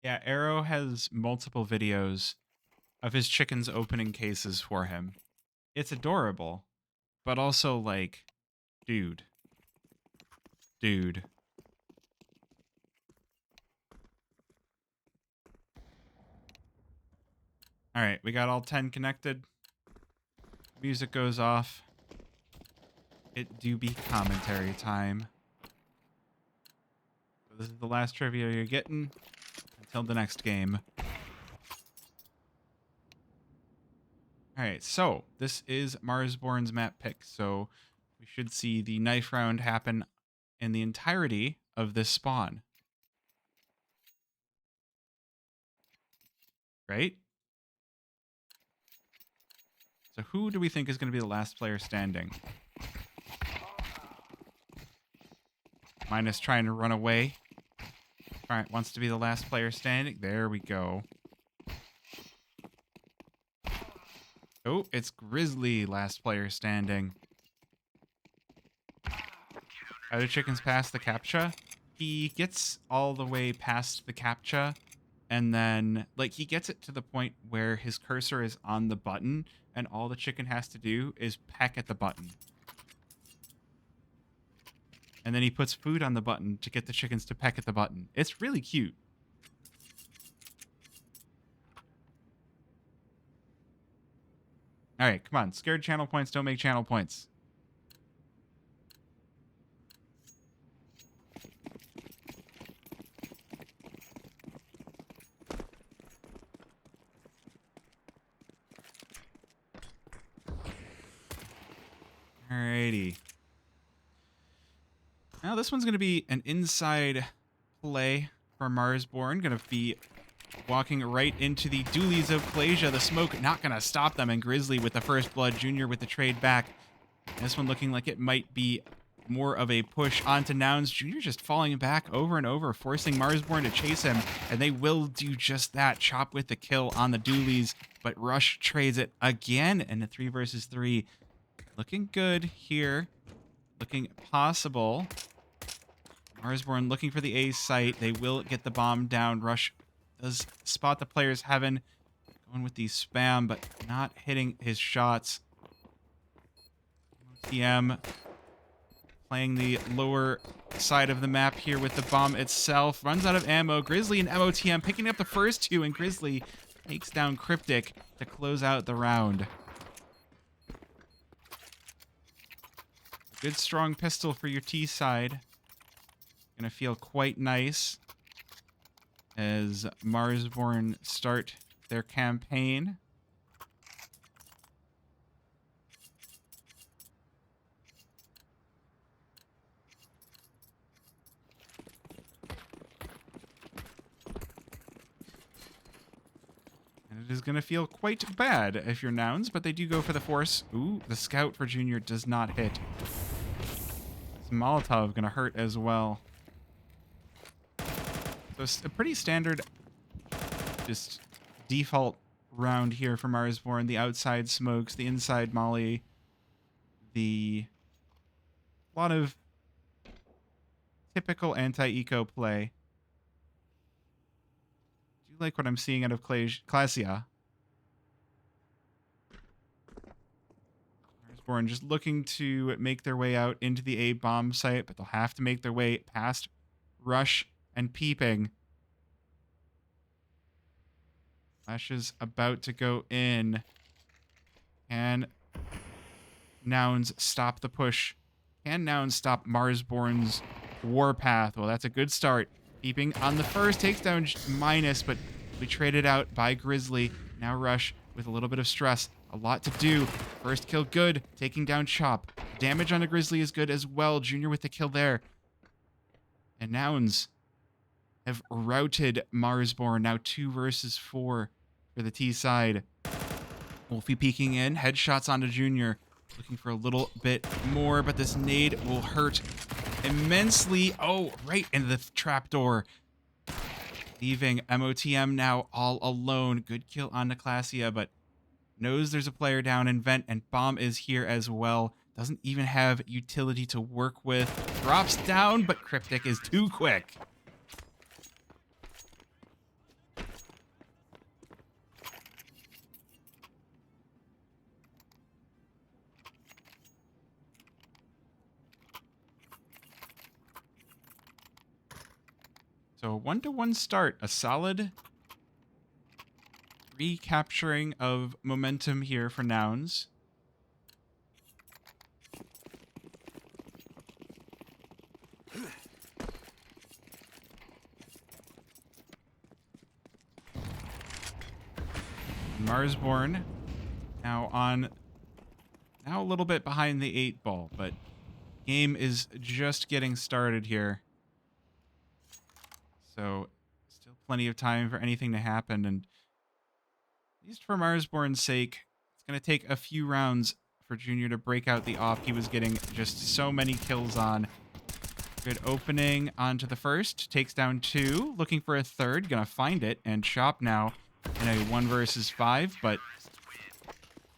Yeah, Arrow has multiple videos of his chickens opening cases for him. It's adorable, but also like, dude, dude. All right, we got all 10 connected. Music goes off. It do be commentary time. So this is the last trivia you're getting until the next game. All right, so this is Marsborne's map pick. So we should see the knife round happen in the entirety of this spawn. Right? So who do we think is going to be the last player standing? Minus trying to run away. All right, wants to be the last player standing. There we go. Oh, it's Grizzly, last player standing. How do chickens pass the CAPTCHA? He gets all the way past the CAPTCHA, and then, like, he gets it to the point where his cursor is on the button, and all the chicken has to do is peck at the button. And then he puts food on the button to get the chickens to peck at the button. It's really cute. All right, come on. Scared channel points don't make channel points. Alrighty. Now this one's going to be an inside play for Marsborne. Going to be walking right into the Doolies of Plasia. The smoke not going to stop them. And Grizzly with the first blood. Junior with the trade back. This one looking like it might be more of a push onto Nouns. Junior just falling back over and over, forcing Marsborne to chase him. And they will do just that. Chop with the kill on the Doolies. But Rush trades it again in a 3 versus 3. Looking good here. Looking possible. Marsborne looking for the A site. They will get the bomb down. Rush does spot the player's heaven. Going with the spam, but not hitting his shots. TM playing the lower side of the map here with the bomb itself. Runs out of ammo. Grizzly and MOTM picking up the first two, and Grizzly takes down Cryptic to close out the round. Good strong pistol for your T side. Gonna feel quite nice as Marsborne start their campaign. And it is gonna feel quite bad if you're Nouns, but they do go for the force. Ooh, the scout for Junior does not hit. This Molotov gonna hurt as well. So it's a pretty standard, just default round here for Marsborne. The outside smokes, the inside molly, a lot of typical anti-eco play. Do you like what I'm seeing out of Clasia? Marsborne just looking to make their way out into the A bomb site, but they'll have to make their way past Rush and Peeping. Flash is about to go in. Can Nouns stop the push? Can Nouns stop Marsborne's warpath? Well, that's a good start. Peeping on the first, takes down Minus, but we traded out by Grizzly. Now Rush with a little bit of stress. A lot to do. First kill good, taking down Chop. Damage on the Grizzly is good as well. Junior with the kill there. And Nouns have routed Marsborne. Now 2 versus 4 for the T side. Wolfie peeking in. Headshots onto Junior. Looking for a little bit more, but this nade will hurt immensely. Oh, right into the trapdoor. Leaving MOTM now all alone. Good kill on Clasia, but knows there's a player down in vent, and bomb is here as well. Doesn't even have utility to work with. Drops down, but Cryptic is too quick. So a 1-1 start. A solid recapturing of momentum here for Nouns. Marsborne now a little bit behind the 8 ball, but game is just getting started here. So still plenty of time for anything to happen, and at least for Marsborne's sake, it's going to take a few rounds for Junior to break out the off he was getting just so many kills on. Good opening onto the first, takes down 2, looking for a third, gonna find it, and Chop now in a 1 versus 5, but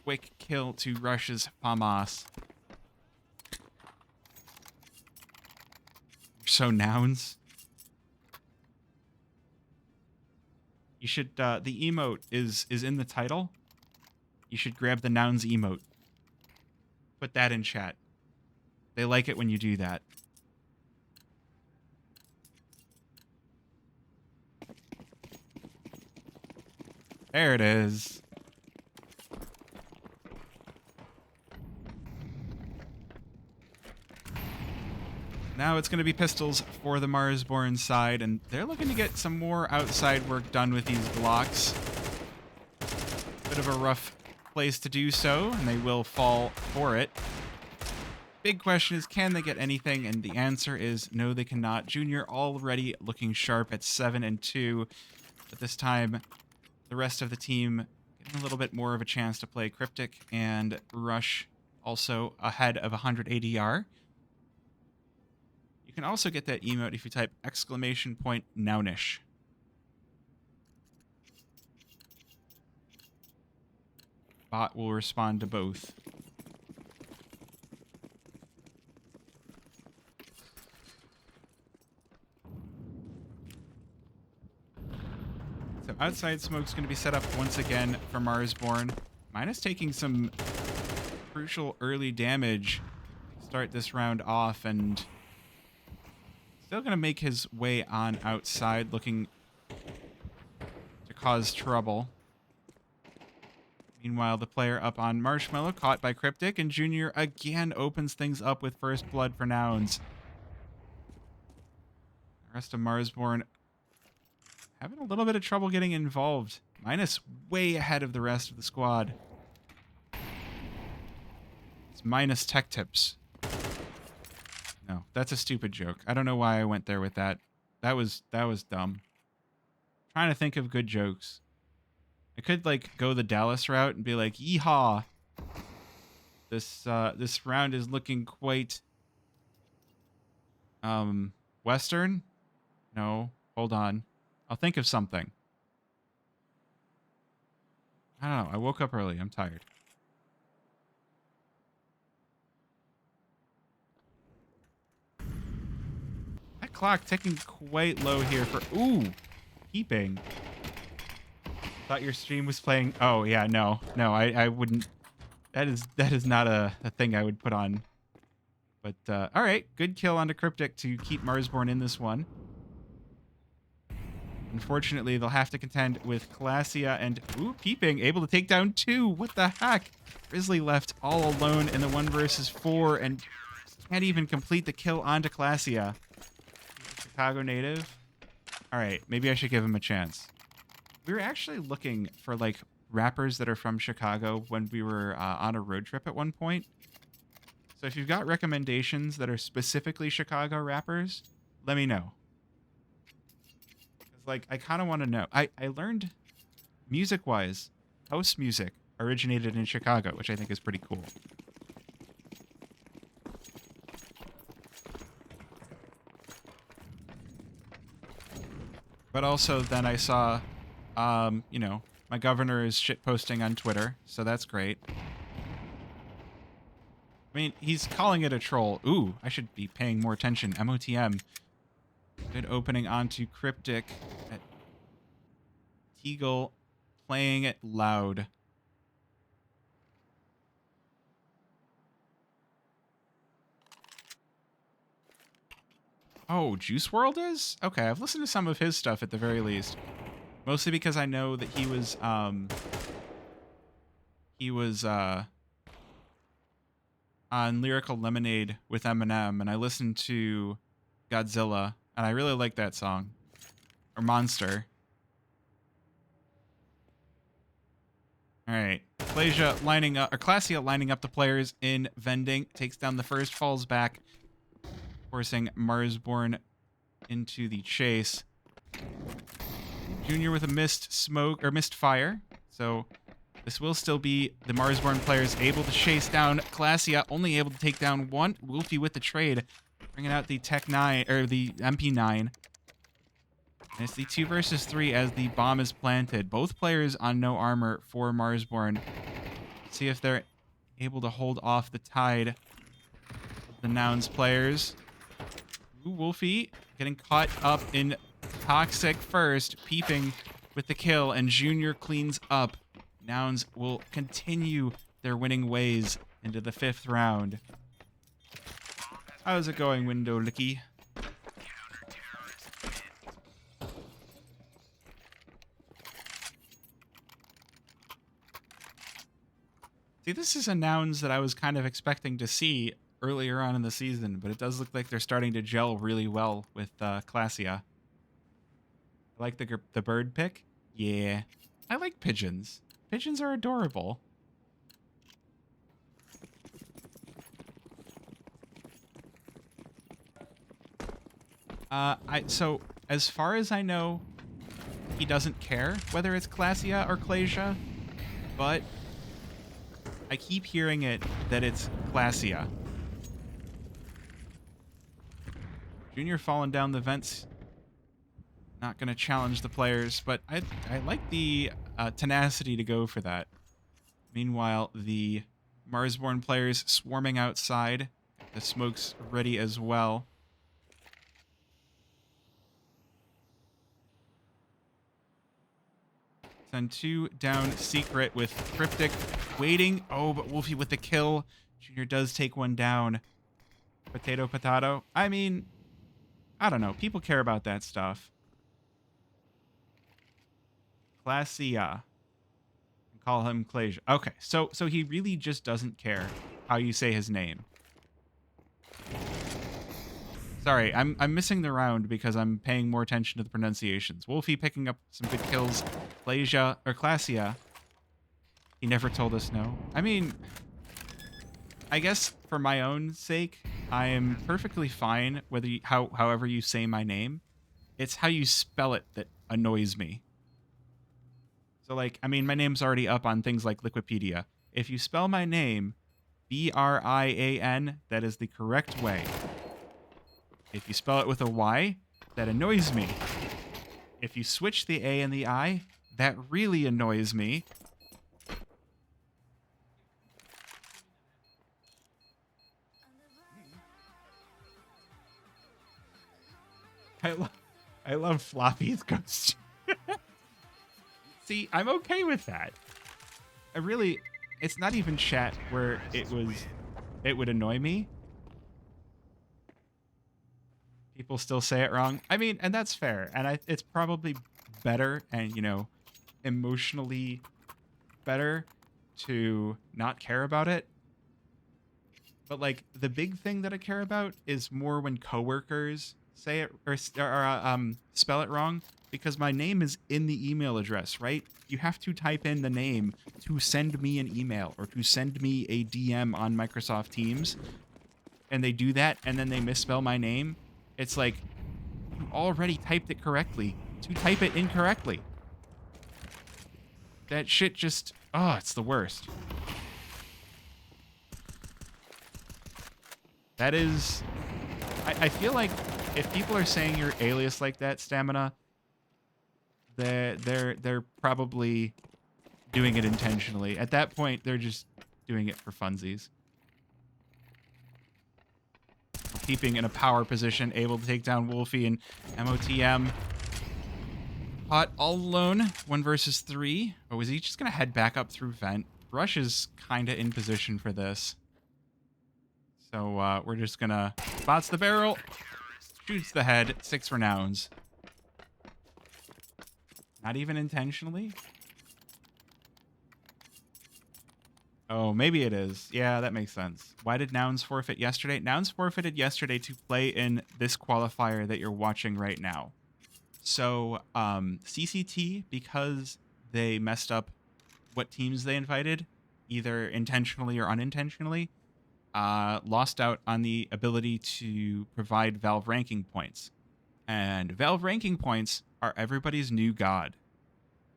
quick kill to Rush's Famas. So Nouns. You should, the emote is in the title. You should grab the Nouns emote. Put that in chat. They like it when you do that. There it is. Now it's going to be pistols for the Marsborne side, and they're looking to get some more outside work done with these blocks. Bit of a rough place to do so, and they will fall for it. Big question is, can they get anything? And the answer is no, they cannot. Junior already looking sharp at 7-2, but this time the rest of the team getting a little bit more of a chance to play Cryptic, and Rush also ahead of 180R. You can also get that emote if you type !nounish. Bot will respond to both. So outside smoke's going to be set up once again for Marsborne. Minus taking some crucial early damage to start this round off, and still going to make his way on outside, looking to cause trouble. Meanwhile, the player up on Marshmallow caught by Cryptic, and Junior again opens things up with first blood for Nouns. The rest of Marsborne having a little bit of trouble getting involved. Minus way ahead of the rest of the squad. It's minus tech tips. No, that's a stupid joke. I don't know why I went there with that. That was dumb. Trying to think of good jokes. I could like go the Dallas route and be like, "Yeehaw! This round is looking quite Western." No, hold on. I'll think of something. I don't know. I woke up early. I'm tired. That clock ticking quite low here for... Ooh! Keeping. Thought your stream was playing... Oh, yeah, no. No, I wouldn't... That is not a thing I would put on. But, alright. Good kill onto Cryptic to keep Marsborne in this one. Unfortunately, they'll have to contend with Classia and... Ooh, Peeping, able to take down 2. What the heck? Grizzly left all alone in the 1 versus 4 and can't even complete the kill onto Classia. Chicago native. Alright, maybe I should give him a chance. We were actually looking for, like, rappers that are from Chicago when we were on a road trip at one point. So if you've got recommendations that are specifically Chicago rappers, let me know. Like, I kind of want to know. I learned, music-wise, house music originated in Chicago, which I think is pretty cool. But also, then I saw, you know, my governor is shitposting on Twitter, so that's great. I mean, he's calling it a troll. Ooh, I should be paying more attention. MOTM. Good opening onto Cryptic. At Teagle playing it loud. Oh, Juice World is? Okay, I've listened to some of his stuff at the very least. Mostly because I know that he was on Lyrical Lemonade with Eminem, and I listened to Godzilla, and I really like that song. Or Monster. All right. Clasia lining up, or Classia lining up the players in vending. Takes down the first, falls back, forcing Marsborne into the chase. Junior with a missed smoke, or missed fire. So this will still be the Marsborne players able to chase down Classia, only able to take down one. Wolfie with the trade, bringing out the Tech 9, or the MP9. And it's the 2 versus 3 as the bomb is planted. Both players on no armor for Marsborne. See if they're able to hold off the tide of the Nouns players. Ooh, Wolfie getting caught up in Toxic first, peeping with the kill, and Junior cleans up. Nouns will continue their winning ways into the 5th round. How's it going, Window Licky? See, this is a Nouns that I was kind of expecting to see earlier on in the season, but it does look like they're starting to gel really well with Classia. I like the bird pick. Yeah. I like pigeons. Pigeons are adorable. So as far as I know, he doesn't care whether it's Classia or Clasia, but I keep hearing it that it's Classia. Junior falling down the vents. Not going to challenge the players, but I like the tenacity to go for that. Meanwhile, the Marsborne players swarming outside. The smoke's ready as well. Send 2 down secret with Cryptic waiting. Oh, but Wolfie with the kill. Junior does take 1 down. Potato, potato. I mean, I don't know. People care about that stuff. Classia. Call him Clasia. Okay, so he really just doesn't care how you say his name. Sorry, I'm missing the round because I'm paying more attention to the pronunciations. Wolfie picking up some good kills. Classia. He never told us no. I mean, I guess for my own sake, I am perfectly fine whether however you say my name. It's how you spell it that annoys me. So, like, I mean, my name's already up on things like Wikipedia. If you spell my name Brian, that is the correct way. If you spell it with a Y, that annoys me. If you switch the A and the I, that really annoys me. I love Floppy's ghost. See, I'm okay with that. It's not even chat where it would annoy me. People still say it wrong. I mean, and that's fair. And it's probably better and, emotionally better to not care about it. But, like, the big thing that I care about is more when coworkers say it or spell it wrong, because my name is in the email address, right? You have to type in the name to send me an email or to send me a DM on Microsoft Teams. And they do that, and then they misspell my name. It's like, you already typed it correctly to type it incorrectly. That shit just, oh, it's the worst. That is, I feel like if people are saying your alias like that, Stamina, they're probably doing it intentionally. At that point, they're just doing it for funsies. Keeping in a power position, able to take down Wolfie and MOTM. Hot all alone, 1 versus 3. Or was he just going to head back up through vent? Rush is kind of in position for this. So we're just going to... Spots the barrel. Shoots the head. 6 for Nouns. Not even intentionally? Oh, maybe it is. Yeah, that makes sense. Why did Nouns forfeit yesterday? Nouns forfeited yesterday to play in this qualifier that you're watching right now. So, CCT, because they messed up what teams they invited, either intentionally or unintentionally, lost out on the ability to provide Valve ranking points. And Valve ranking points are everybody's new god.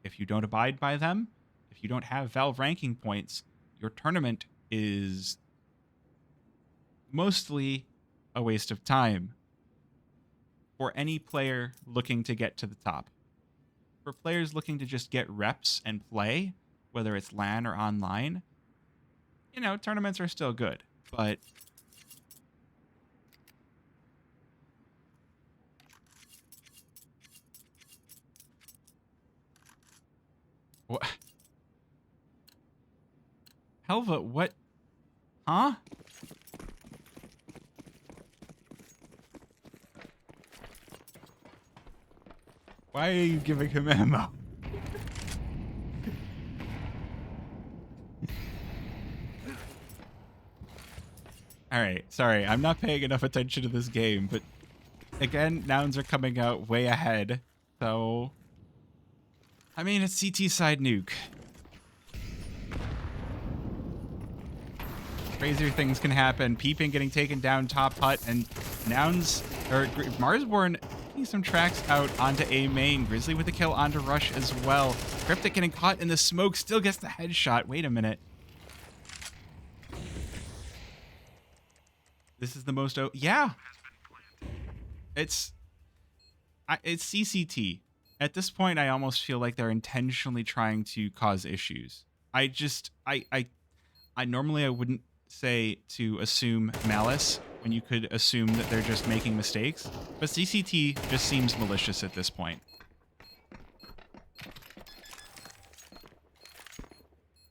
If you don't abide by them, if you don't have Valve ranking points, your tournament is mostly a waste of time for any player looking to get to the top. For players looking to just get reps and play, whether it's LAN or online, tournaments are still good. But what? Helva, what? Huh? Why are you giving him ammo? Alright, sorry, I'm not paying enough attention to this game, but again, Nouns are coming out way ahead, so... I mean, it's CT side Nuke. Crazier things can happen. Peeping getting taken down top hut, and Nouns, or Marsborne taking some tracks out onto A main. Grizzly with the kill onto Rush as well. Cryptic getting caught in the smoke, still gets the headshot. Wait a minute. This is the most... yeah. It's CCT. At this point, I almost feel like they're intentionally trying to cause issues. I normally I wouldn't say to assume malice when you could assume that they're just making mistakes, but CCT just seems malicious at this point.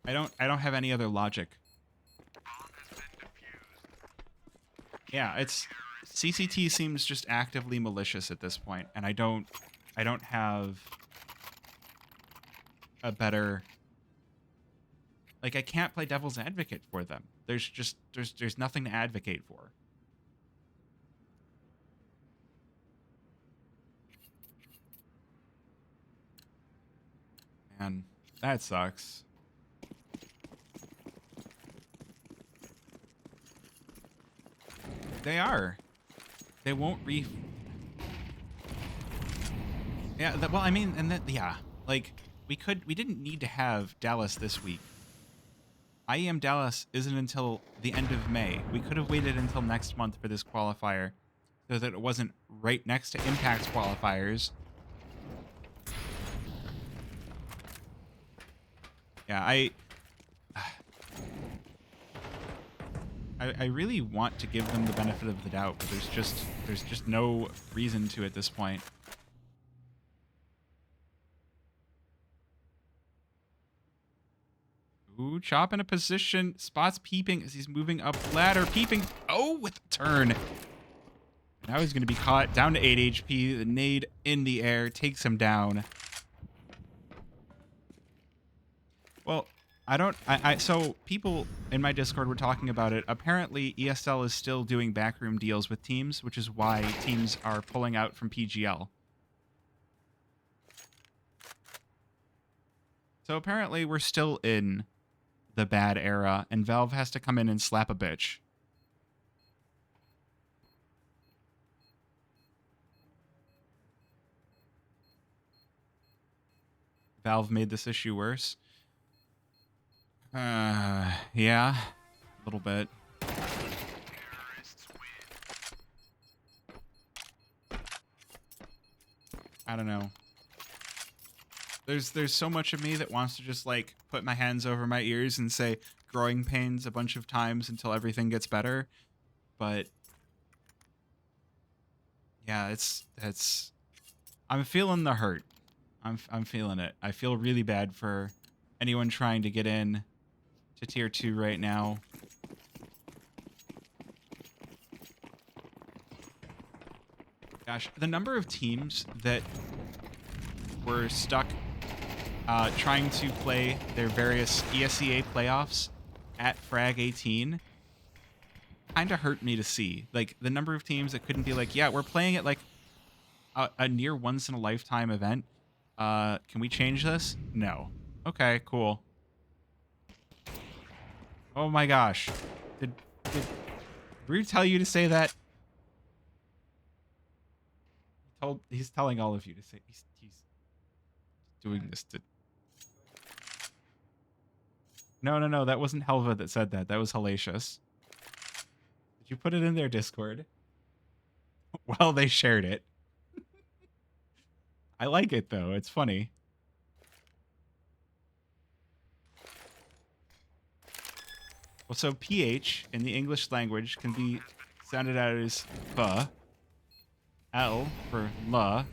I don't have any other logic. Yeah, it's CCT seems just actively malicious at this point, and I don't have a better... Like, I can't play devil's advocate for them. There's nothing to advocate for. Man, that sucks. They are. They won't Yeah, well, I mean, and that, yeah. Like, we didn't need to have Dallas this week. IEM Dallas isn't until the end of May. We could have waited until next month for this qualifier so that it wasn't right next to Impact's qualifiers. Yeah, I really want to give them the benefit of the doubt, but there's just no reason to at this point. Ooh, Chop in a position. Spots peeping as he's moving up ladder. Peeping. Oh, with the turn. Now he's going to be caught. Down to 8 HP. The nade in the air takes him down. Well, so people in my Discord were talking about it. Apparently, ESL is still doing backroom deals with teams, which is why teams are pulling out from PGL. So apparently, we're still in the bad era, and Valve has to come in and slap a bitch. Valve made this issue worse. Yeah, a little bit. I don't know. There's so much of me that wants to just like put my hands over my ears and say growing pains a bunch of times until everything gets better, but yeah, it's I'm feeling the hurt. I'm feeling it. I feel really bad for anyone trying to get in to tier 2 right now. Gosh, the number of teams that were stuck trying to play their various ESEA playoffs at Frag 18 kind of hurt me to see. Like, the number of teams that couldn't be like, yeah, we're playing it like a near once-in-a-lifetime event. Can we change this? No. Okay, cool. Oh my gosh. Did Rue tell you to say that? He's telling all of you to say he's doing this to. No, that wasn't Helva that said that. That was Hellacious. Did you put it in their Discord? Well, they shared it. I like it though. It's funny. Well, so PH in the English language can be sounded out as F, L for la,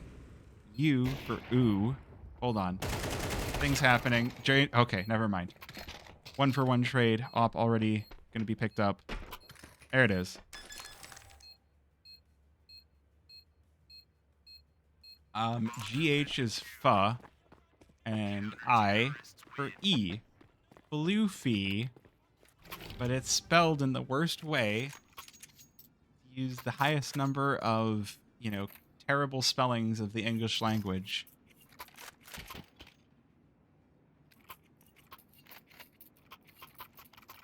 U for oo. Hold on. Things happening. Okay, never mind. 1-for-1 trade. Op already going to be picked up. There it is. GH is fa, and I for E. Floofy, but it's spelled in the worst way. Use the highest number of, terrible spellings of the English language.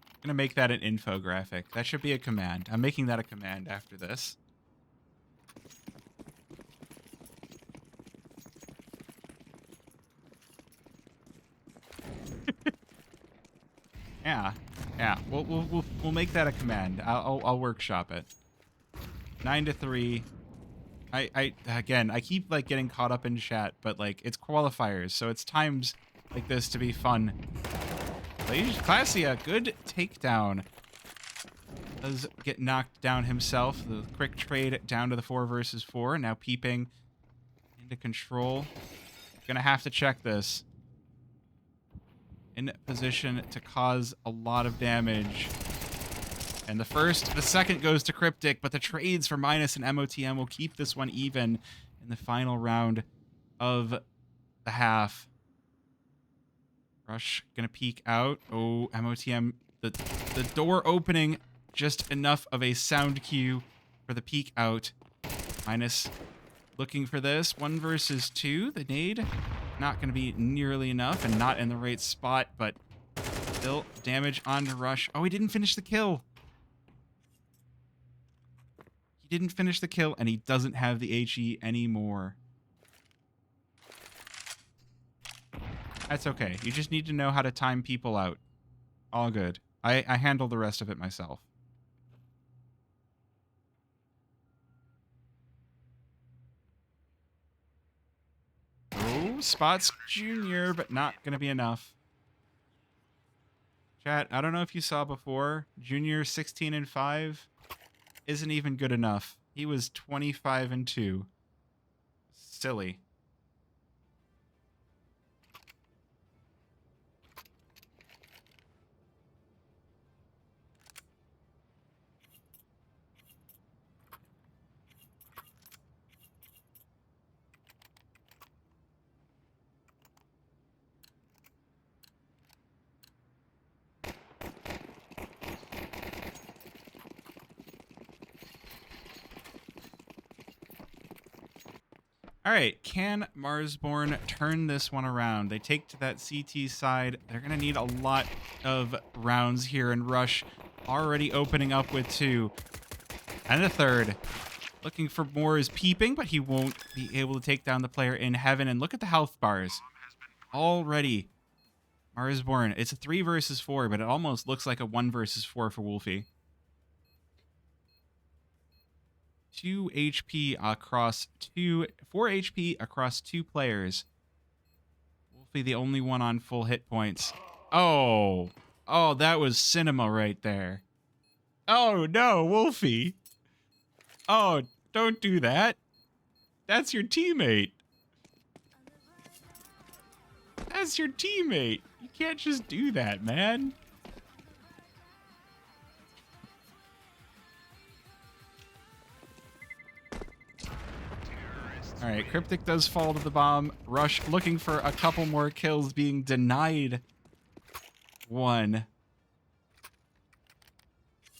I'm gonna make that an infographic. That should be a command. I'm making that a command after this. Yeah. We'll make that a command. I'll workshop it. 9-3. I keep like getting caught up in chat, but like it's qualifiers, so it's times like this to be fun. Classia, good takedown. Does get knocked down himself. The quick trade down to the 4 versus 4. Now peeping into control. Gonna have to check this. In position to cause a lot of damage. And the second goes to Cryptic, but the trades for Minus and MOTM will keep this one even in the final round of the half. Rush gonna peek out. Oh, MOTM, the door opening, just enough of a sound cue for the peek out. Minus looking for this. 1 versus 2. The nade not going to be nearly enough and not in the right spot, but still damage onto Rush. Oh, he didn't finish the kill. He didn't finish the kill, and he doesn't have the HE anymore. That's okay. You just need to know how to time people out. All good. I handle the rest of it myself. Oh, spots Junior, but not going to be enough. Chat, I don't know if you saw before, Junior 16-5 isn't even good enough. He was 25-2. Silly. All right, can Marsborne turn this one around? They take to that CT side. They're going to need a lot of rounds here, and Rush already opening up with 2. And a 3rd. Looking for more is peeping, but he won't be able to take down the player in heaven. And look at the health bars. Already, Marsborne, it's a 3 versus 4, but it almost looks like a 1 versus 4 for Wolfie. 4 HP across 2 players. Wolfie the only one on full hit points. Oh, that was cinema right there. Oh no, Wolfie. Oh, don't do that. That's your teammate. That's your teammate. You can't just do that, man. All right, Cryptic does fall to the bomb. Rush looking for a couple more kills, being denied one.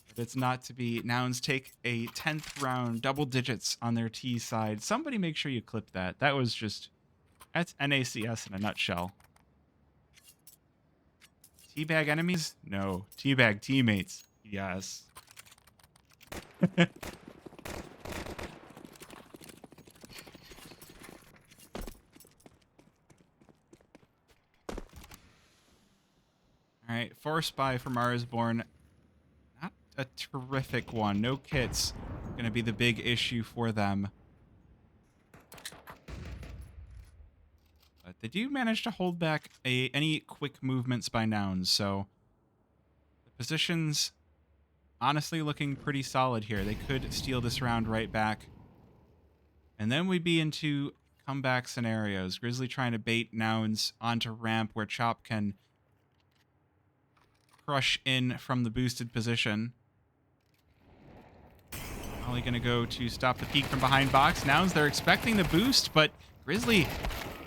But it's not to be. Nouns take a 10th round, double digits on their T side. Somebody make sure you clip that. That was just, that's NACS in a nutshell. Teabag enemies? No. Teabag teammates? Yes. All right, force buy for Marsborne. Not a terrific one. No kits. Going to be the big issue for them. But they do manage to hold back any quick movements by Nouns, so the position's honestly looking pretty solid here. They could steal this round right back. And then we'd be into comeback scenarios. Grizzly trying to bait Nouns onto ramp where Chop can crush in from the boosted position. Ollie going to go to stop the peek from behind box. Nouns, they're expecting the boost, but Grizzly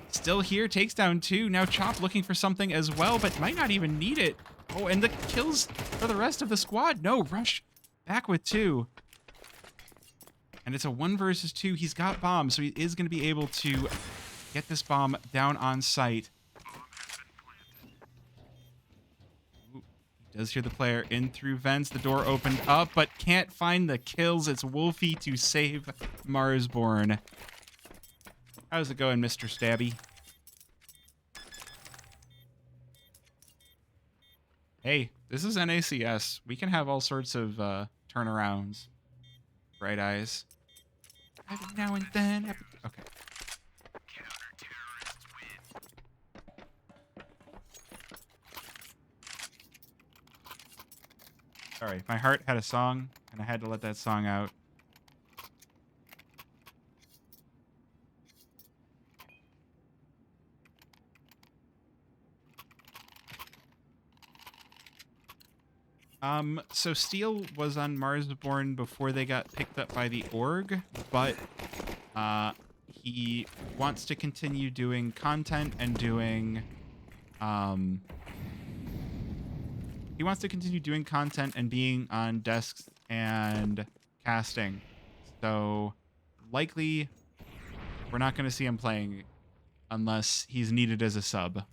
still here, takes down 2. Now Chop looking for something as well, but might not even need it. Oh, and the kills for the rest of the squad. No, Rush back with 2. And it's a 1 versus 2. He's got bombs, so he is going to be able to get this bomb down on site. Ooh, he does hear the player in through vents. The door opened up, but can't find the kills. It's Wolfie to save Marsborne. How's it going, Mr. Stabby? Hey, this is NACS. We can have all sorts of turnarounds. Bright eyes. Every now and then. Okay. Sorry, my heart had a song, and I had to let that song out. So Steel was on Marsborne before they got picked up by the org, but he wants to continue doing content and doing he wants to continue doing content and being on desks and casting. So likely we're not going to see him playing unless he's needed as a sub.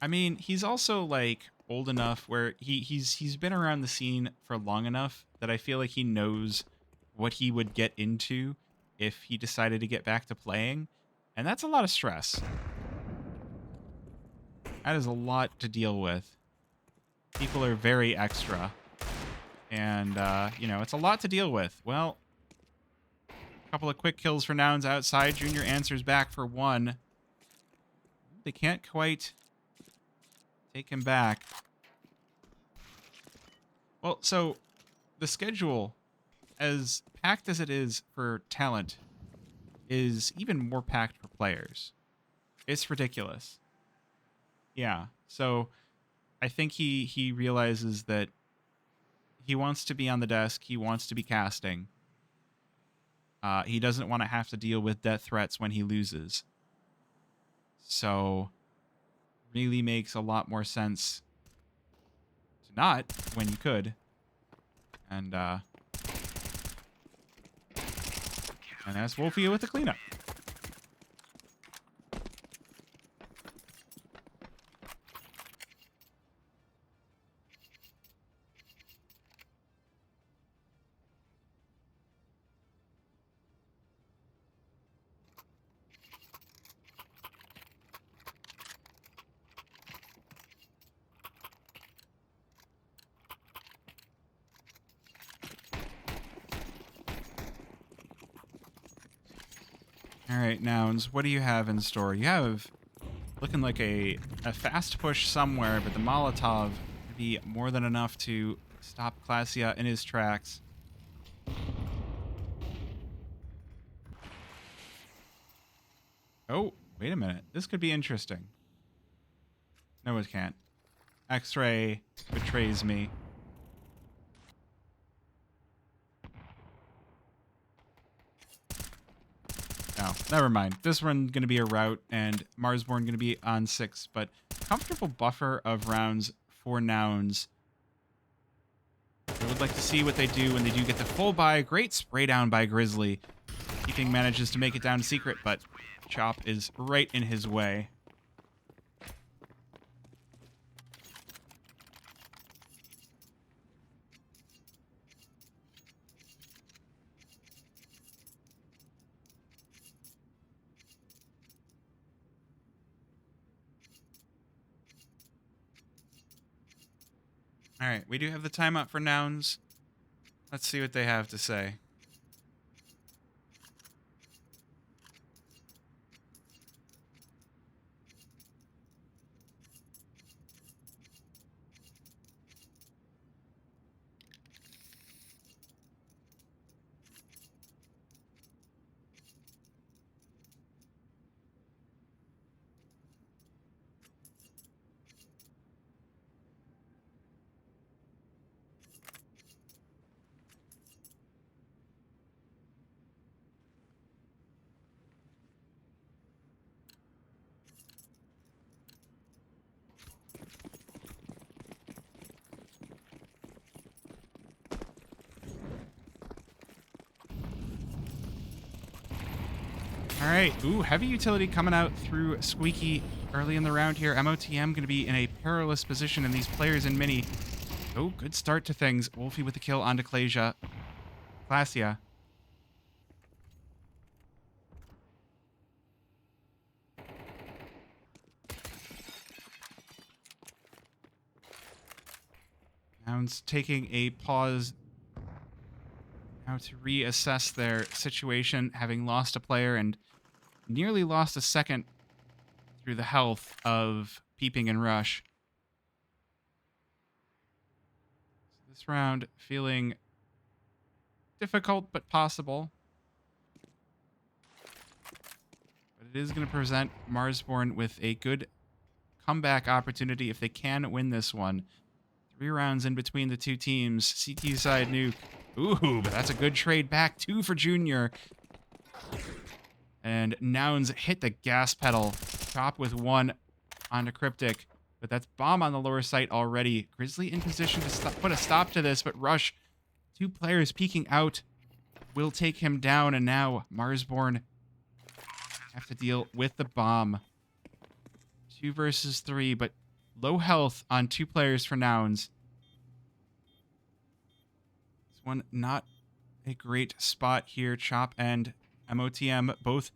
I mean, he's also like old enough where he's been around the scene for long enough that I feel like he knows what he would get into if he decided to get back to playing, and that's a lot of stress. That is a lot to deal with. People are very extra, and you know, it's a lot to deal with. Well, a couple of quick kills for Nouns outside. Junior answers back for 1. They can't quite take him back. Well, so the schedule, as packed as it is for talent, is even more packed for players. It's ridiculous. Yeah, so I think he realizes that he wants to be on the desk. He wants to be casting. He doesn't want to have to deal with death threats when he loses. So really makes a lot more sense to not when you could. And that's Wolfie with the cleanup. All right, Nouns, what do you have in store? You have looking like a fast push somewhere, but the Molotov would be more than enough to stop Classia in his tracks. Oh, wait a minute. This could be interesting. No, it can't. X-Ray betrays me. Never mind. This one going to be a rout, and Marsborne going to be on 6. But comfortable buffer of rounds for Nouns. I would like to see what they do when they do get the full buy. Great spray down by Grizzly. Keeping manages to make it down to secret, but Chop is right in his way. All right, we do have the timeout for Nouns. Let's see what they have to say. All right. Ooh, heavy utility coming out through Squeaky early in the round here. MOTM going to be in a perilous position, and these players in mini. Oh, good start to things. Wolfie with the kill onto Clasia. Nouns taking a pause now to reassess their situation, having lost a player and nearly lost a second through the health of Peeping and Rush. So this round feeling difficult but possible. But it is going to present Marsborne with a good comeback opportunity if they can win this one. 3 rounds in between the two teams. CT side Nuke. Ooh, but that's a good trade back. 2 for Junior. And Nouns hit the gas pedal. Chop with 1 onto Cryptic. But that's bomb on the lower site already. Grizzly in position to put a stop to this, but Rush, 2 players peeking out, will take him down. And now Marsborne have to deal with the bomb. 2 versus 3, but low health on 2 players for Nouns. This one not a great spot here. Chop and MOTM both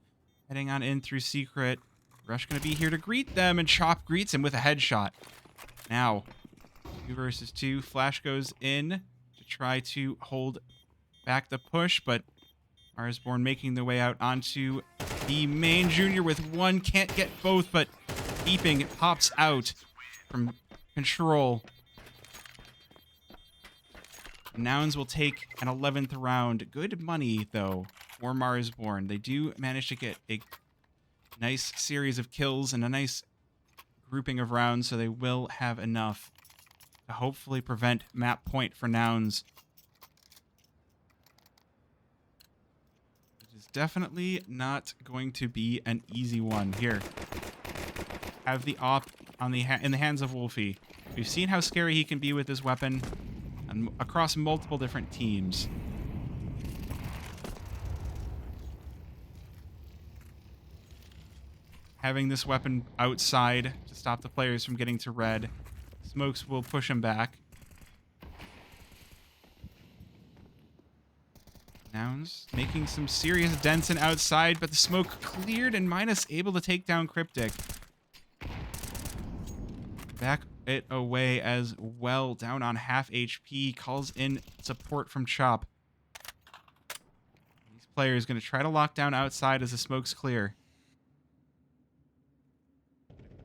heading on in through secret. Rush going to be here to greet them, and Chop greets him with a headshot. Now, 2 versus 2. Flash goes in to try to hold back the push, but Marsborne making the way out onto the main. Junior with 1. Can't get both, but Peeping pops out from control. Nouns will take an 11th round. Good money, though, for Marsborne. They do manage to get a nice series of kills and a nice grouping of rounds, so they will have enough to hopefully prevent map point for Nouns. It is definitely not going to be an easy one here. Have the op on in the hands of Wolfie. We've seen how scary he can be with this weapon and across multiple different teams. Having this weapon outside to stop the players from getting to red. Smokes will push him back. Nouns making some serious dents in outside, but the smoke cleared and Minus able to take down Cryptic. Back it away as well, down on half HP. Calls in support from Chop. These players going to try to lock down outside as the smoke's clear.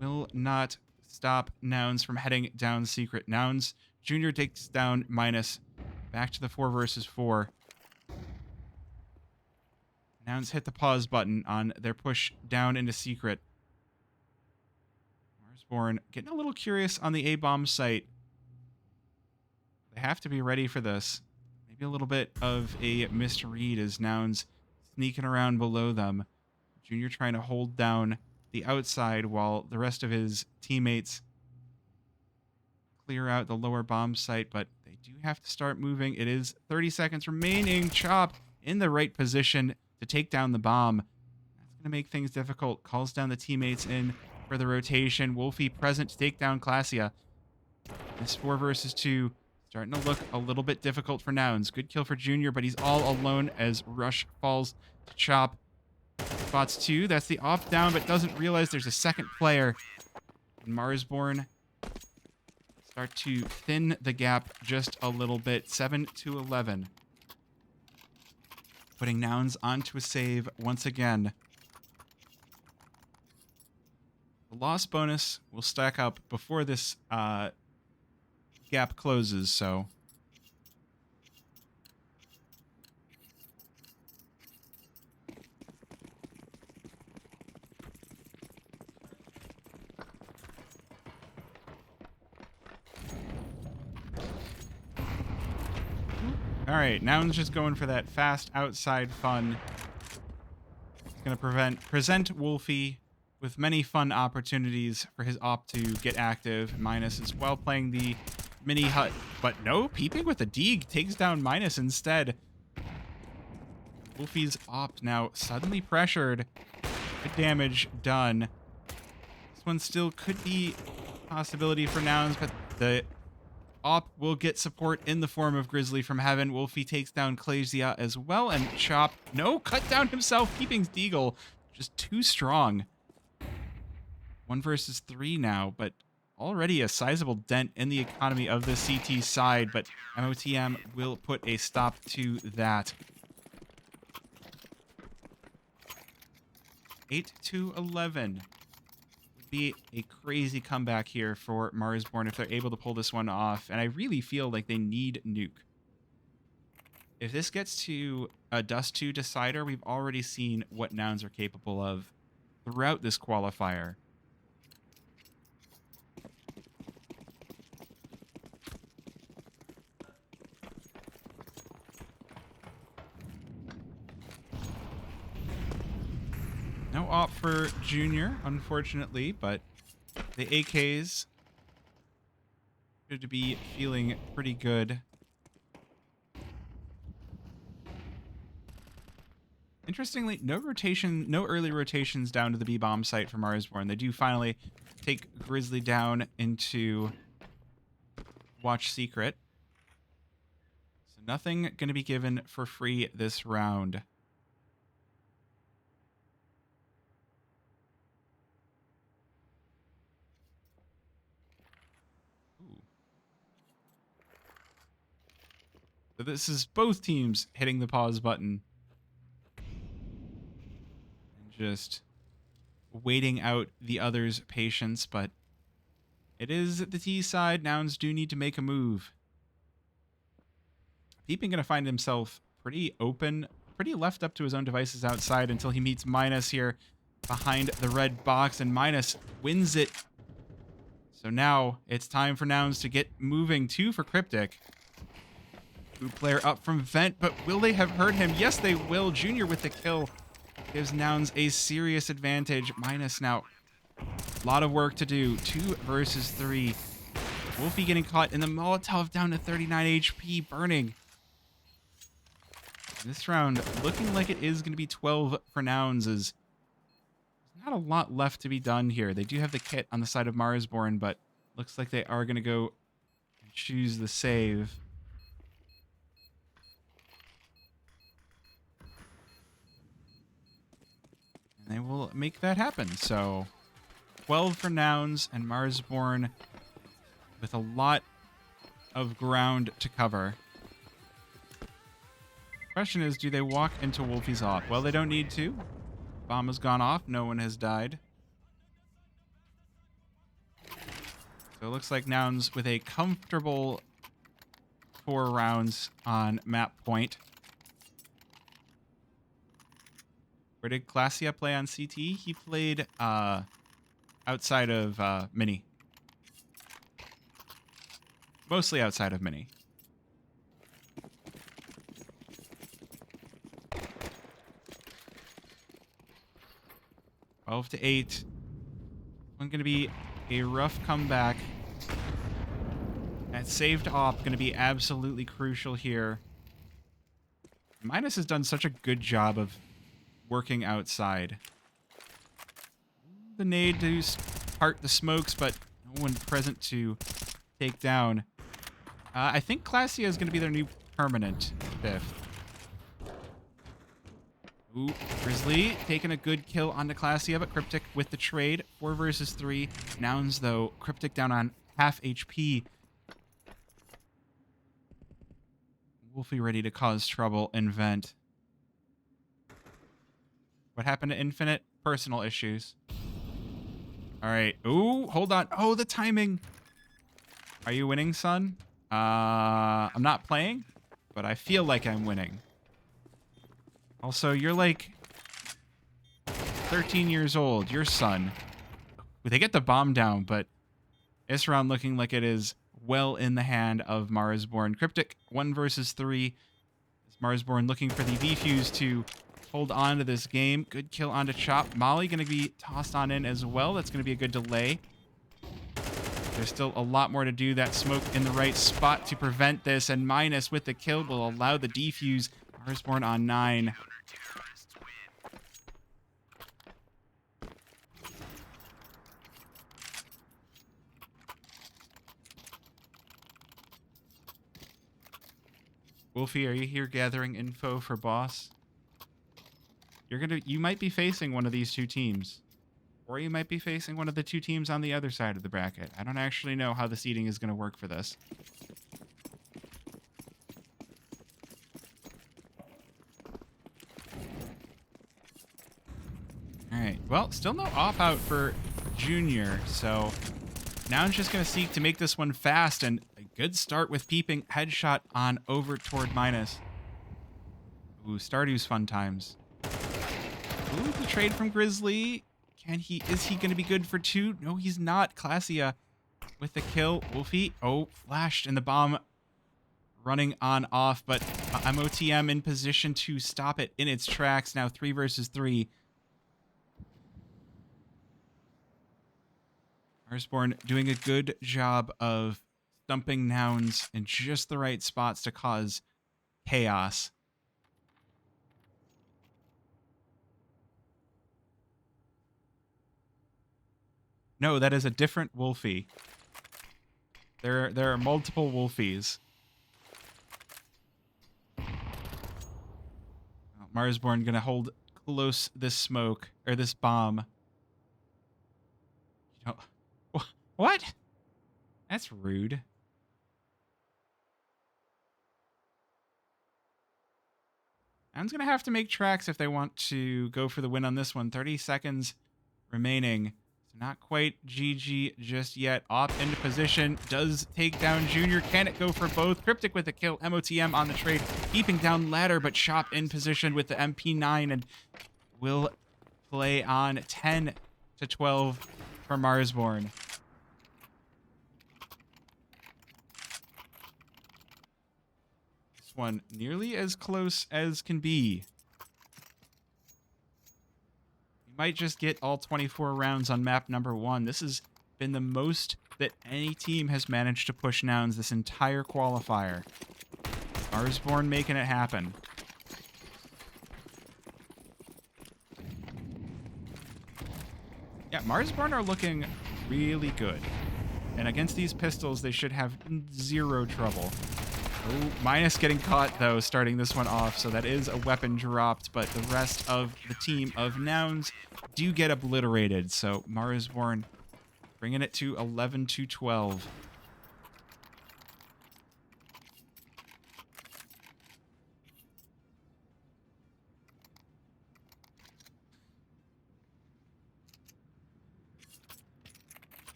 Will not stop Nouns from heading down secret. Nouns Junior takes down Minus. Back to the 4 versus 4. Nouns hit the pause button on their push down into secret. Marsborne getting a little curious on the A-bomb site. They have to be ready for this. Maybe a little bit of a misread as Nouns sneaking around below them. Junior trying to hold down the outside while the rest of his teammates clear out the lower bomb site, but they do have to start moving. It is 30 seconds remaining. Chop in the right position to take down the bomb. That's going to make things difficult. Calls down the teammates in for the rotation. Wolfie present to take down Classia. This 4 versus 2 starting to look a little bit difficult for Nouns. Good kill for Junior, but he's all alone as Rush falls to Chop. Spots 2. That's the off down, but doesn't realize there's a second player. And Marsborne start to thin the gap just a little bit. 7-11. Putting Nouns onto a save once again. The loss bonus will stack up before this gap closes, so... All right, Nouns just going for that fast outside fun. It's going to present Wolfie with many fun opportunities for his op to get active. Minus as well playing the mini hut, but no, peeping with the Deeg takes down Minus instead. Wolfie's op now suddenly pressured. Good damage done. This one still could be a possibility for Nouns, but the op will get support in the form of Grizzly from Heaven. Wolfie takes down Clasia as well, and Chop, no, cut down himself, keeping Deagle just too strong. 1 versus 3 now, but already a sizable dent in the economy of the CT side, but MOTM will put a stop to that. 8-11. Be a crazy comeback here for Marsborne if they're able to pull this one off, and I really feel like they need Nuke. If this gets to a Dust 2 decider, we've already seen what Nouns are capable of throughout this qualifier. No op for Junior, unfortunately, but the AKs appear to be feeling pretty good. Interestingly, no early rotations down to the B bomb site for Marsborne. They do finally take Grizzly down into Watch Secret. So nothing going to be given for free this round. So this is both teams hitting the pause button. And just waiting out the other's patience, but it is the T side. Nouns do need to make a move. Peeping going to find himself pretty open, pretty left up to his own devices outside until he meets Minus here behind the red box, and Minus wins it. So now it's time for Nouns to get moving. 2 for Cryptic. Good player up from Vent, but will they have heard him? Yes, they will. Junior with the kill gives Nouns a serious advantage. Minus now. A lot of work to do. 2 versus 3. Wolfie getting caught in the Molotov down to 39 HP, burning. This round looking like it is going to be 12 for Nouns. There's not a lot left to be done here. They do have the kit on the side of Marsborne, but looks like they are going to go and choose the save. And they will make that happen. So 12 for Nouns and Marsborne with a lot of ground to cover. Question is, do they walk into Wolfie's op? Well, they don't need to. Bomb has gone off. No one has died. So it looks like Nouns with a comfortable 4 rounds on map point. Where did Classia play on CT? He played outside of Mini. Mostly outside of Mini. 12-8. One going to be a rough comeback. That saved op going to be absolutely crucial here. Minus has done such a good job of working outside. The nade to part the smokes, but no one present to take down. I think Classia is going to be their new permanent fifth. Ooh, Grizzly taking a good kill onto Classia, but Cryptic with the trade. 4 versus 3. Nouns, though. Cryptic down on half HP. Wolfie ready to cause trouble and vent. What happened to Infinite? Personal issues. All right. Ooh, hold on. Oh, the timing. Are you winning, son? I'm not playing, but I feel like I'm winning. Also, you're like 13 years old. Your son. They get the bomb down, but Isran looking like it is well in the hand of Marsborne. Cryptic 1 versus 3. Marsborne looking for the defuse to hold on to this game. Good kill onto Chop. Molly going to be tossed on in as well. That's going to be a good delay. There's still a lot more to do. That smoke in the right spot to prevent this, and Minus with the kill will allow the defuse. Marsborne on 9. Wolfie, are you here gathering info for boss? You might be facing one of these two teams. Or you might be facing one of the two teams on the other side of the bracket. I don't actually know how the seeding is going to work for this. Alright, well, still no off-out for Junior, so now I'm just going to seek to make this one fast, and a good start with peeping headshot on over toward Minus. Ooh, Stardew's fun times. Ooh, the trade from Grizzly. Is he going to be good for 2? No, he's not. Classia with the kill. Wolfie, oh, flashed, and the bomb running on off, but MOTM in position to stop it in its tracks. Now 3 versus 3. Marsborne doing a good job of stumping Nouns in just the right spots to cause chaos. No, that is a different Wolfie. There are multiple Wolfies. Marsborne gonna hold close this smoke, or this bomb. You know, what? That's rude. Noun's gonna have to make tracks if they want to go for the win on this one. 30 seconds remaining. Not quite GG just yet. Op into position. Does take down Junior. Can it go for both? Cryptic with a kill. MOTM on the trade. Keeping down ladder, but Chop in position with the MP9 and will play on 10-12 for Marsborne. This one nearly as close as can be. Might just get all 24 rounds on map number 1. This has been the most that any team has managed to push Nouns this entire qualifier. Marsborne making it happen. Yeah, Marsborne are looking really good. And against these pistols, they should have 0 trouble. Oh, Minus getting caught, though, starting this one off, so that is a weapon dropped, but the rest of the team of Nouns do get obliterated, so Marsborne bringing it to 11-12.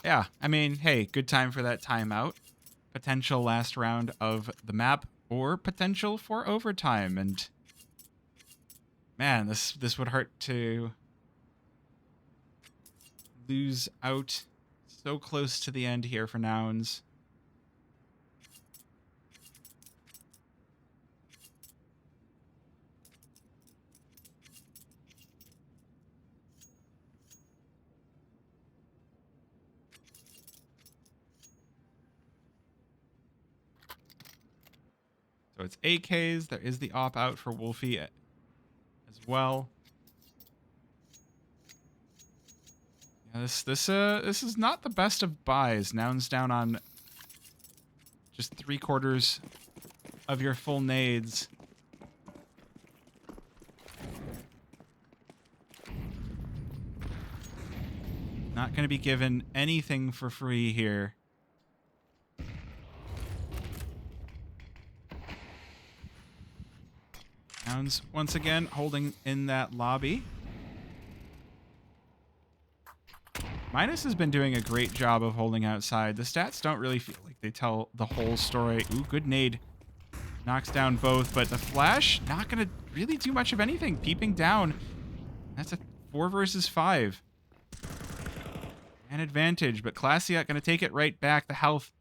Yeah, I mean, hey, good time for that timeout. Potential last round of the map, or potential for overtime, and man, this would hurt to lose out so close to the end here for Nouns. So it's AKs. There is the op out for Wolfie as well. Yeah, this is not the best of buys. Nouns down on just 3/4 of your full nades. Not going to be given anything for free here. Nouns once again holding in that lobby. Minus has been doing a great job of holding outside. The stats don't really feel like they tell the whole story. Ooh, good nade. Knocks down both, but the flash not going to really do much of anything. Peeping down. That's a 4 versus 5. An advantage, but Classiot going to take it right back. The health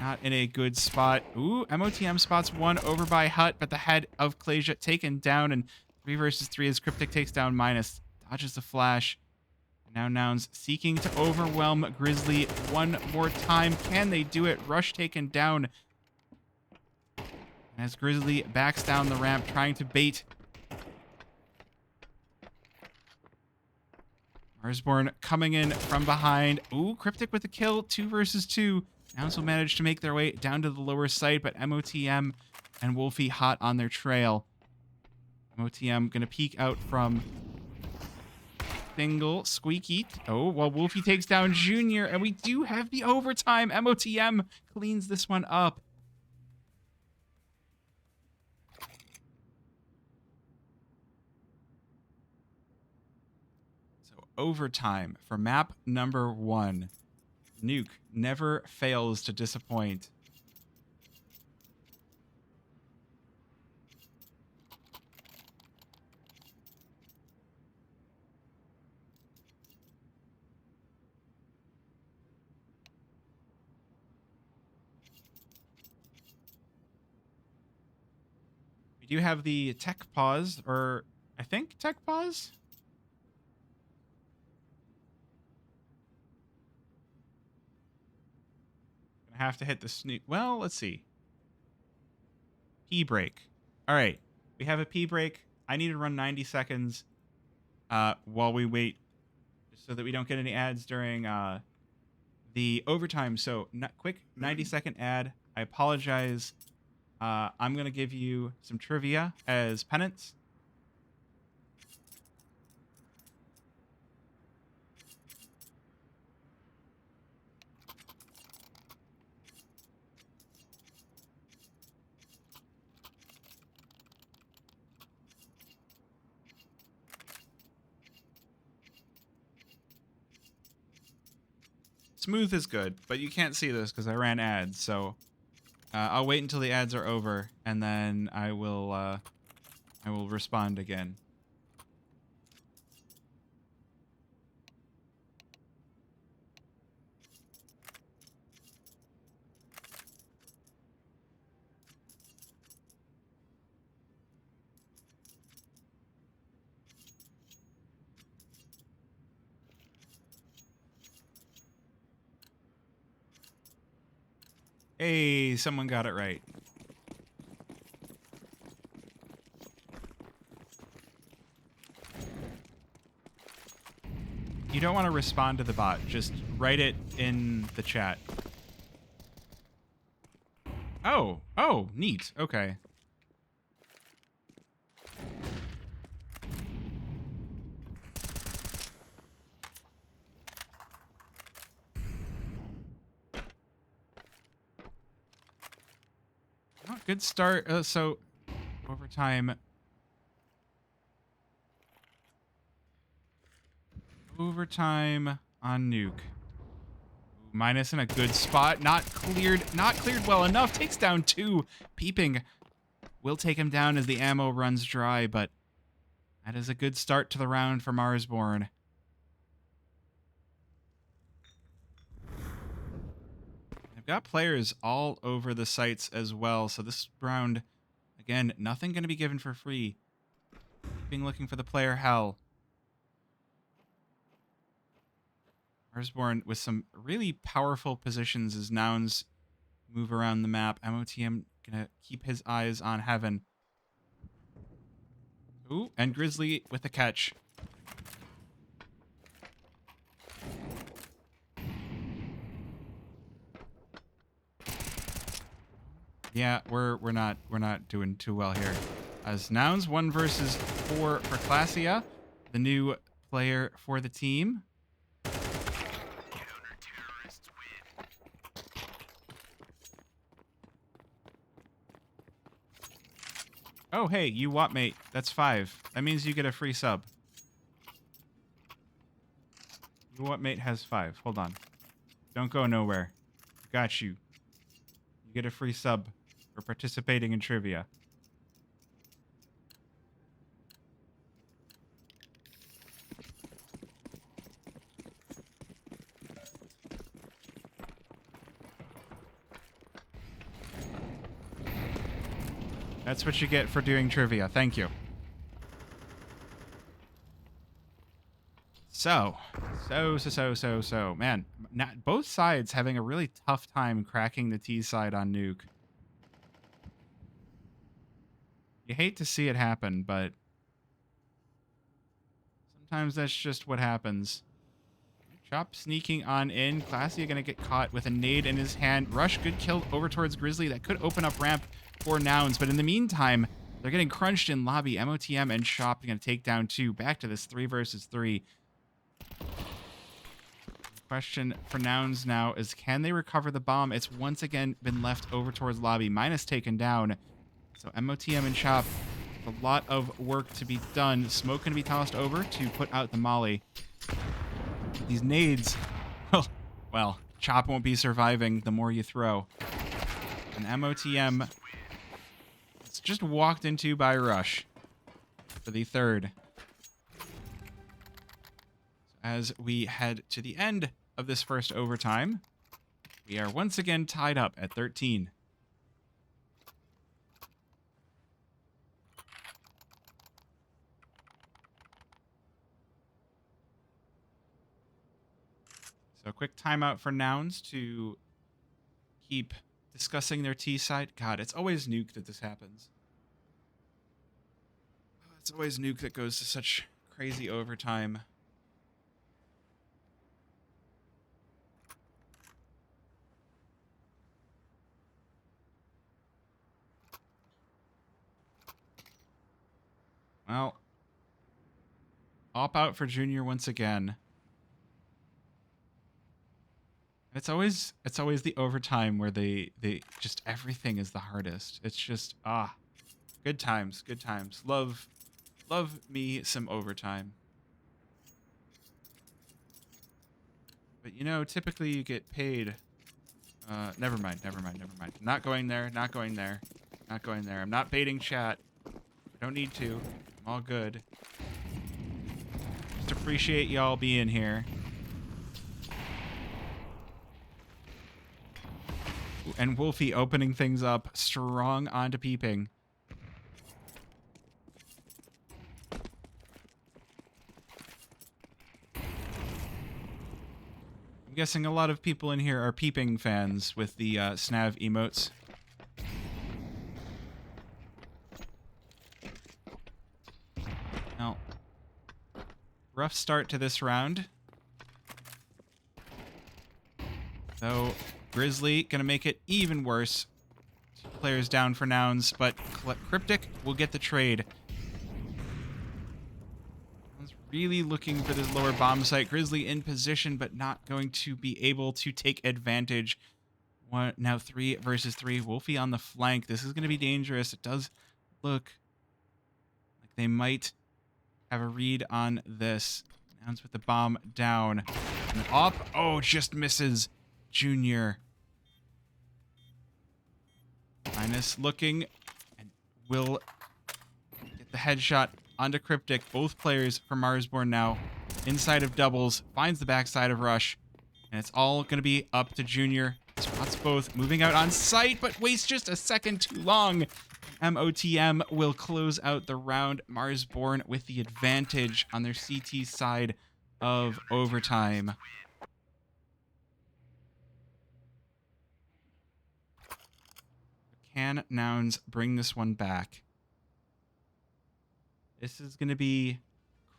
not in a good spot. Ooh, MOTM spots one over by Hut, but the head of Clasia taken down, and 3 versus 3 as Cryptic takes down Minus. Dodges the flash. Now Nouns seeking to overwhelm Grizzly one more time. Can they do it? Rush taken down. As Grizzly backs down the ramp, trying to bait. Marsborne coming in from behind. Ooh, Cryptic with a kill. 2 versus 2. Nouns will manage to make their way down to the lower site, but MOTM and Wolfie hot on their trail. MOTM going to peek out from single. Squeaky. Oh, well, Wolfie takes down Junior, and we do have the overtime. MOTM cleans this one up. So overtime for map number 1. Nuke never fails to disappoint. We do have the tech pause, or I think tech pause? Gonna have to hit the snooze. Well, let's see. Pee break. All right. We have a pee break. I need to run 90 seconds while we wait, just so that we don't get any ads during the overtime. So, quick 90-second ad. I apologize. I'm going to give you some trivia as penance. Smooth is good, but you can't see this because I ran ads, so I'll wait until the ads are over, and then I will respond again. Hey, someone got it right. You don't want to respond to the bot. Just write it in the chat. Oh, neat. Okay. Oh, good start. So, overtime. Overtime on Nuke. Minus in a good spot. Not cleared well enough. Takes down 2. Peeping will take him down as the ammo runs dry, but that is a good start to the round for Marsborne. They've got players all over the sites as well, so this round, again, nothing going to be given for free. Being looking for the player hell. Marsborne with some really powerful positions as Nouns move around the map. MOTM gonna keep his eyes on heaven. Ooh, and Grizzly with the catch. Yeah, we're not doing too well here. As Nouns 1 versus 4 for Classia, the new player for the team. Oh, hey, you what, mate? That's 5. That means you get a free sub. You what, mate has 5. Hold on. Don't go nowhere. Got you. You get a free sub for participating in trivia. That's what you get for doing trivia. Thank you. So. Man, both sides having a really tough time cracking the T side on Nuke. You hate to see it happen, but sometimes that's just what happens. Chop sneaking on in. Classy going to get caught with a nade in his hand. Rush, good kill over towards Grizzly. That could open up ramp for Nouns, but in the meantime, they're getting crunched in lobby. MOTM and Shop are going to take down 2. Back to this 3 versus 3. Question for Nouns now is, can they recover the bomb? It's once again been left over towards lobby. Minus taken down. So MOTM and Chop, a lot of work to be done. Smoke going to be tossed over to put out the molly. These nades, well, Chop won't be surviving the more you throw. And MOTM, it's just walked into by Rush for the 3rd. As we head to the end of this first overtime, we are once again tied up at 13. So a quick timeout for Nouns to keep discussing their T side. God, it's always Nuke that this happens. It's always Nuke that goes to such crazy overtime. Well, op out for Junior once again. It's always the overtime where they just everything is the hardest. It's just good times. Love me some overtime. But you know, typically you get paid. Never mind. Not going there. I'm not baiting chat. I don't need to. I'm all good. Just appreciate y'all being here. And Wolfie opening things up strong onto peeping. I'm guessing a lot of people in here are peeping fans with the snav emotes. Now, rough start to this round. So, Grizzly gonna make it even worse. 2 players down for Nouns, but Cryptic will get the trade. I was really looking for this lower bomb site. Grizzly in position, but not going to be able to take advantage. Now 3 versus 3. Wolfie on the flank. This is going to be dangerous. It does look like they might have a read on this. Nouns with the bomb down. And up. Oh, just misses. Junior. Minus looking and will get the headshot onto Cryptic. Both players from Marsborne now inside of doubles. Finds the backside of Rush. And it's all going to be up to Junior. Spots both. Moving out on sight, but waits just a second too long. MOTM will close out the round. Marsborne with the advantage on their CT side of overtime. Can Nouns bring this one back? This is going to be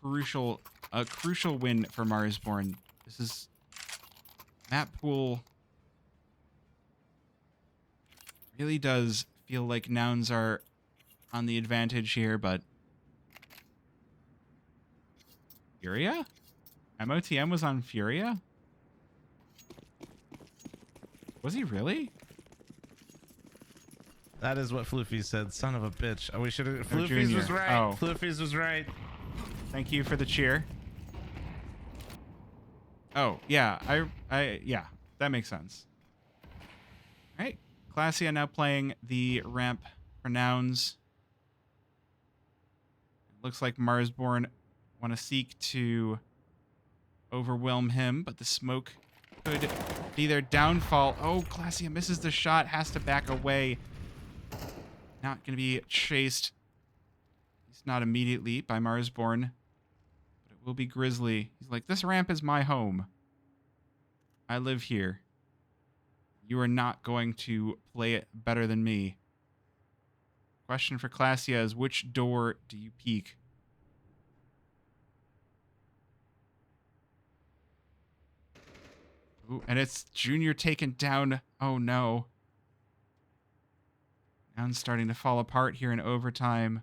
crucial, a crucial win for Marsborne. This is map pool. Really does feel like Nouns are on the advantage here, but Furia? MOTM was on Furia? Was he really? That is what Floofy said. Son of a bitch. Oh, we should have. Floofy's Junior. was right. Oh. Floofy's was right. Thank you for the cheer. Oh, yeah. Yeah, that makes sense. All right. Classia now playing the ramp for Nouns. Looks like Marsborne want to seek to overwhelm him, but the smoke could be their downfall. Oh, Classia misses the shot, has to back away. Not going to be chased. At least not immediately by Marsborne. But it will be Grizzly. He's like, this ramp is my home. I live here. You are not going to play it better than me. Question for Classia is, which door do you peek? Ooh, and it's Junior taken down. Oh, no. Nouns starting to fall apart here in overtime.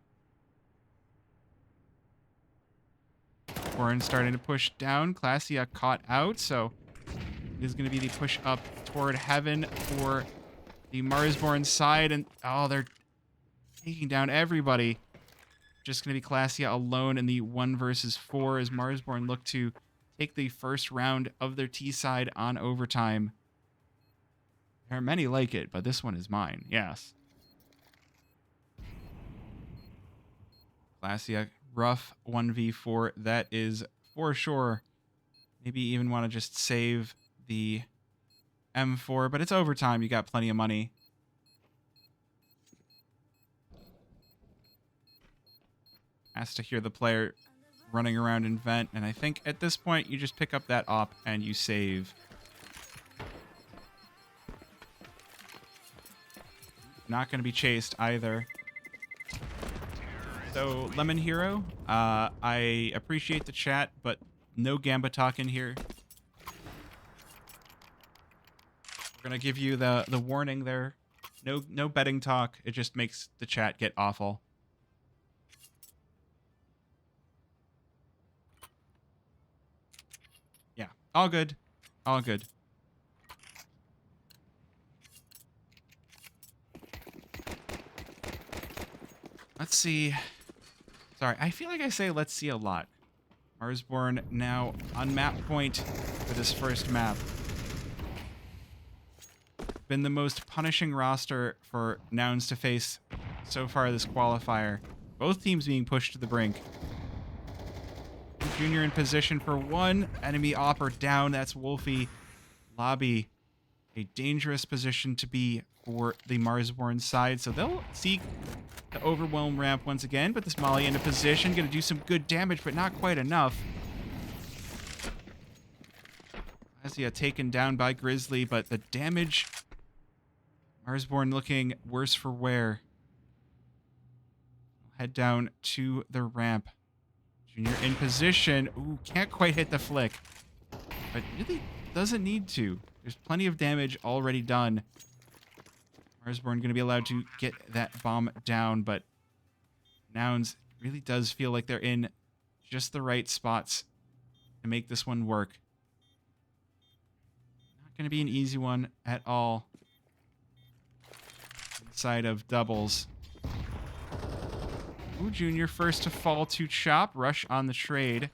Warren starting to push down. Classia caught out, so it is going to be the push up toward heaven for the Marsborne side. And, oh, they're taking down everybody. Just going to be Classia alone in the 1 versus 4 as Marsborne look to take the first round of their T side on overtime. There are many like it, but this one is mine. Yes. Classia, rough 1v4. That is for sure. Maybe even want to just save the M4, but it's overtime. You got plenty of money. Has to hear the player running around in vent, and I think at this point you just pick up that op and you save. Not going to be chased either. So, Lemon Hero, I appreciate the chat, but no Gamba talk in here. We're going to give you the warning there. No betting talk. It just makes the chat get awful. Yeah, all good. All good. Let's see. Sorry, I feel like I say let's see a lot. Marsborne now on map point for this first map. Been the most punishing roster for Nouns to face so far this qualifier. Both teams being pushed to the brink. Junior in position for one. Enemy opper down. That's Wolfie. Lobby. A dangerous position to be for the Marsborne side. So they'll seek the overwhelm ramp once again. But this Molly into position. Going to do some good damage, but not quite enough. Classia taken down by Grizzly, but the damage... Marsborne looking worse for wear. Head down to the ramp. Junior in position. Ooh, can't quite hit the flick. But really doesn't need to. There's plenty of damage already done. Marsborne going to be allowed to get that bomb down, but Nouns really does feel like they're in just the right spots to make this one work. Not going to be an easy one at all. Inside of doubles. Ooh, Junior first to fall to Chop. Rush on the trade.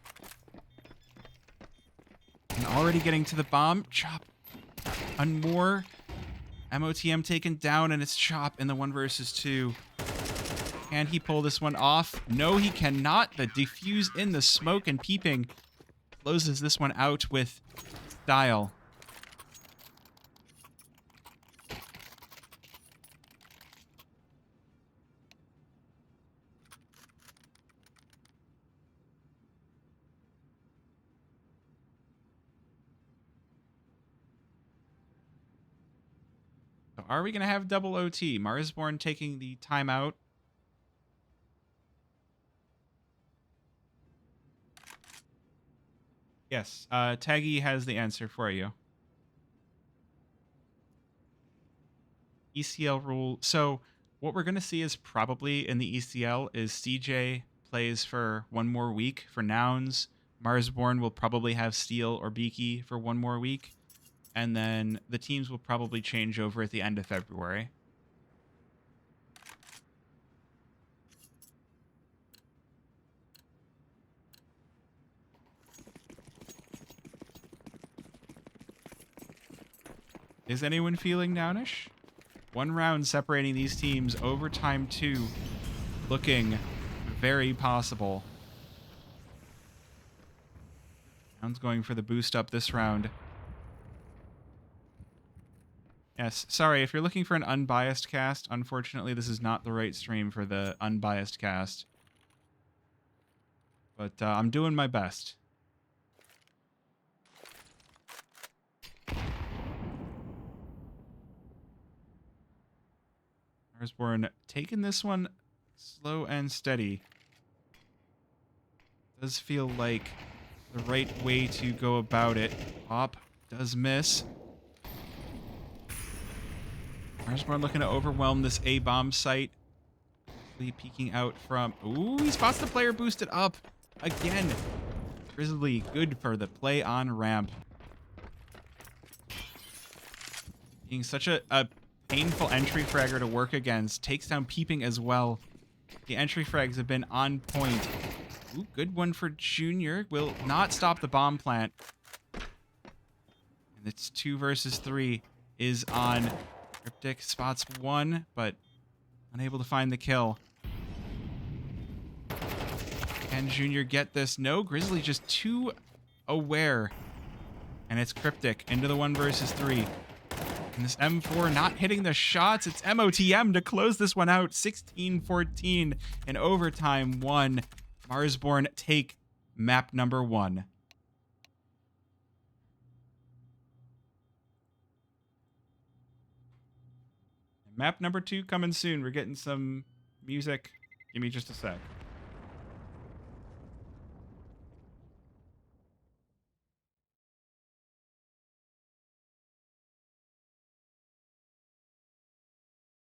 And already getting to the bomb. Chop. And more. MOTM taken down, and it's Chop in the 1 versus 2. Can he pull this one off? No, he cannot. The defuse in the smoke and peeping closes this one out with style. Are we going to have double OT? Marsborne taking the timeout. Yes, Taggy has the answer for you. ECL rule. So what we're going to see is probably in the ECL is CJ plays for one more week for Nouns. Marsborne will probably have Steel or Beaky for one more week. And then the teams will probably change over at the end of February. Is anyone feeling Nounish? One round separating these teams, overtime 2, looking very possible. Nouns going for the boost up this round. Yes, sorry, if you're looking for an unbiased cast, unfortunately this is not the right stream for the unbiased cast. But I'm doing my best. Marsborne taking this one slow and steady. Does feel like the right way to go about it. Pop does miss. Marsborne looking to overwhelm this A-bomb site. Grizzly peeking out from... Ooh, he spots the player boosted up. Again. Grizzly good for the play on ramp. Being such a painful entry fragger to work against. Takes down Peeping as well. The entry frags have been on point. Ooh, good one for Junior. Will not stop the bomb plant. And it's 2 versus 3 is on. Cryptic spots 1, but unable to find the kill. Can Junior get this? No, Grizzly just too aware. And it's Cryptic into the 1 versus 3. And this M4 not hitting the shots. It's MOTM to close this one out. 16-14 in overtime 1. Marsborne take map number 1. Map number 2 coming soon. We're getting some music. Give me just a sec.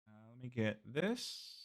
Let me get this.